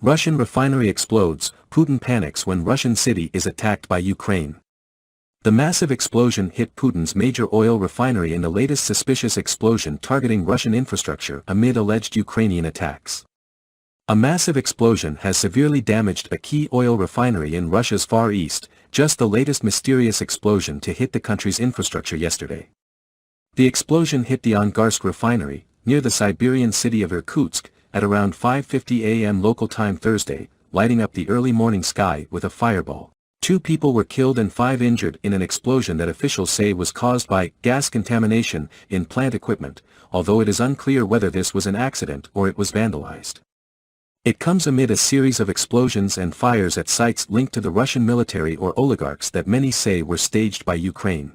Russian refinery explodes, Putin panics when Russian city is attacked by Ukraine. The massive explosion hit Putin's major oil refinery in the latest suspicious explosion targeting Russian infrastructure amid alleged Ukrainian attacks. A massive explosion has severely damaged a key oil refinery in Russia's Far East, just the latest mysterious explosion to hit the country's infrastructure yesterday. The explosion hit the Angarsk Refinery, near the Siberian city of Irkutsk, at around 5:50 a.m. local time Thursday, lighting up the early morning sky with a fireball. 2 people were killed and 5 injured in an explosion that officials say was caused by gas contamination in plant equipment, although it is unclear whether this was an accident or it was vandalized. It comes amid a series of explosions and fires at sites linked to the Russian military or oligarchs that many say were staged by Ukraine.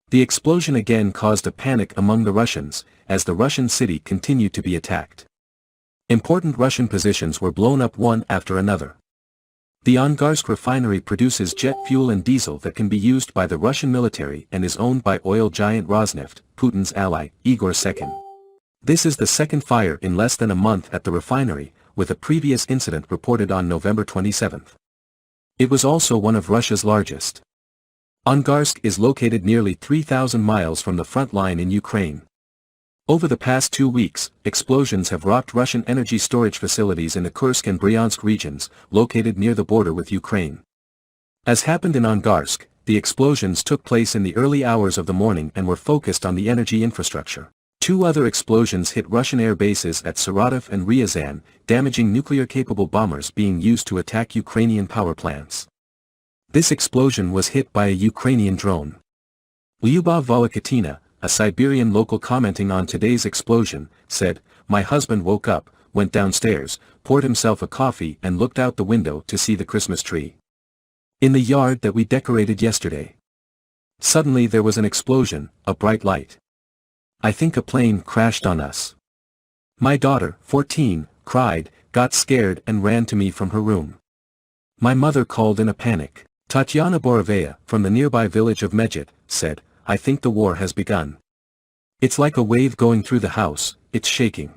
The explosion again caused a panic among the Russians, as the Russian city continued to be attacked. Important Russian positions were blown up one after another. The Angarsk Refinery produces jet fuel and diesel that can be used by the Russian military and is owned by oil giant Rosneft, Putin's ally, Igor Sechin. This is the second fire in less than a month at the refinery, with a previous incident reported on November 27. It was also one of Russia's largest. Angarsk is located nearly 3,000 miles from the front line in Ukraine. Over the past 2 weeks, explosions have rocked Russian energy storage facilities in the Kursk and Bryansk regions, located near the border with Ukraine. As happened in Angarsk, the explosions took place in the early hours of the morning and were focused on the energy infrastructure. 2 other explosions hit Russian air bases at Saratov and Ryazan, damaging nuclear-capable bombers being used to attack Ukrainian power plants. This explosion was hit by a Ukrainian drone. Lyubov Volokatina, a Siberian local commenting on today's explosion, said, "My husband woke up, went downstairs, poured himself a coffee and looked out the window to see the Christmas tree in the yard that we decorated yesterday. Suddenly there was an explosion, a bright light. I think a plane crashed on us. My daughter, 14, cried, got scared and ran to me from her room. My mother called in a panic." Tatyana Borovaya, from the nearby village of Medjed, said, "I think the war has begun. It's like a wave going through the house, it's shaking."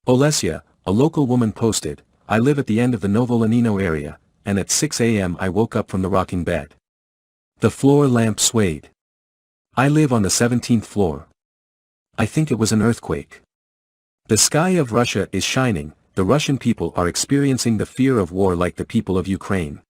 Olesya, a local woman posted, "I live at the end of the Novolenino area, and at 6 a.m. I woke up from the rocking bed. The floor lamp swayed. I live on the 17th floor. I think it was an earthquake." The sky of Russia is shining, the Russian people are experiencing the fear of war like the people of Ukraine.